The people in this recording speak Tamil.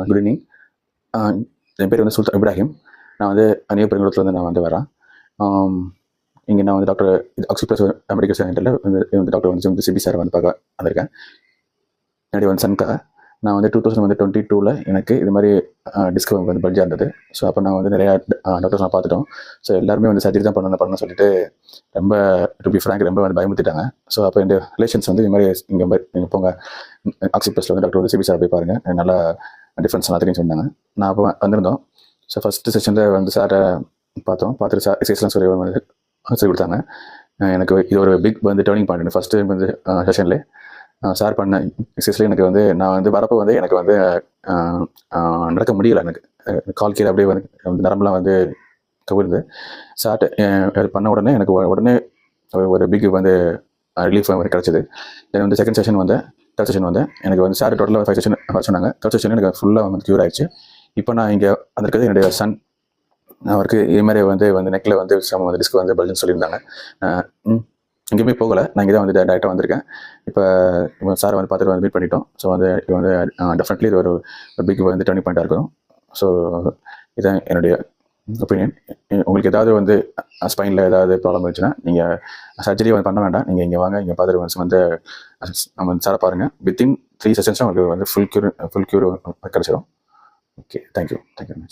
Good evening. என் பேர் வந்து சுல்தான் இப்ராஹிம். நான் வந்து நியூ பெருங்குளத்துலேருந்து நான் வந்து வரேன். இங்கே நான் வந்து டாக்டர் ஆக்சிபிளஸ் மெடிக்கல் சென்டரில் வந்து டாக்டர் வந்து சிபி சார் வந்து பார்க்க வந்திருக்கேன். என்னுடைய வந்து சன்கா நான் வந்து 2022 எனக்கு இது மாதிரி டிஸ்க் வந்து பல்ஜாக இருந்தது. ஸோ அப்போ நான் வந்து நிறையா டாக்டர்ஸ் நான் பார்த்துட்டோம். ஸோ எல்லாருமே வந்து சர்ஜரி தான் பண்ணணும்னு சொல்லிட்டு ரொம்ப டு பி ஃப்ராங்க் ரொம்ப வந்து பயமுறுத்திட்டாங்க. ஸோ அப்போ இந்த ரிலேஷன்ஸ் வந்து இது மாதிரி நீங்கள் போங்க ஆக்சிபிளஸில் வந்து டாக்டர் வந்து சிபி சார் போய் பாருங்கள், நல்லா டிஃப்ரென்ஸ் நல்லா தெரியும் சொன்னாங்க. நான் அப்போ வந்திருந்தோம். ஸோ ஃபஸ்ட்டு செஷனில் வந்து சாரை பார்த்துட்டு சார் எக்ஸசைஸ்லாம் சொல்லி வந்து சொல்லி கொடுத்தாங்க. எனக்கு இது ஒரு பிக் வந்து டேர்னிங் பாயிண்ட். ஃபஸ்ட்டு வந்து செஷன்லேயே சார் பண்ண எக்ஸசைஸ்லேயே எனக்கு வந்து நான் வந்து வரப்போ வந்து எனக்கு வந்து நடக்க முடியலை. எனக்கு கால் கீழே அப்படியே வந்து நரம்புலாம் வந்து கவிழ்ந்து சார்ட்டு அது பண்ண உடனே எனக்கு உடனே ஒரு பிக் வந்து ரிலீஃப் வந்து கிடச்சிது. தென் வந்து செகண்ட் செஷன் வந்து தேர்ட் செஷன் வந்து எனக்கு வந்து சார் டோட்டலாக 5 செஷன் வர சொன்னாங்க. தேர்ட் செஷன் எனக்கு ஃபுல்லாக வந்து க்யூர் ஆயிடுச்சு. இப்போ நான் இங்கே வந்திருக்கிறது என்னுடைய சன். அவருக்கு இது மாதிரி வந்து நெக்கில் வந்து வந்து டிஸ்க் வந்து பல்ஜுன்னு சொல்லியிருந்தாங்க. எங்கேயுமே போகலை, நான் இங்கே தான் வந்து டேரெக்டாக வந்திருக்கேன். இப்போ சாரை வந்து பார்த்துட்டு வந்து மீட் பண்ணிட்டோம். ஸோ வந்து இது வந்து டெஃபினெட்லி இது ஒரு பிக் வந்து டர்னிங் பாயிண்ட்டாக இருக்கணும். ஸோ இதுதான் என்னுடைய ஒப்பீனியன். உங்களுக்கு ஏதாவது வந்து ஸ்பைனில் ஏதாவது ப்ராப்ளம் இருந்துச்சுன்னா நீங்கள் சர்ஜரி வந்து பண்ண வேண்டாம். நீங்கள் இங்கே வாங்க, இங்கே பார்த்துட்டு வந்து நம்ம சாரை பாருங்கள். வித்தின் 3 செஷன்ஸ் உங்களுக்கு வந்து ஃபுல் க்யூர் கிடச்சிடும். Okay, thank you very much.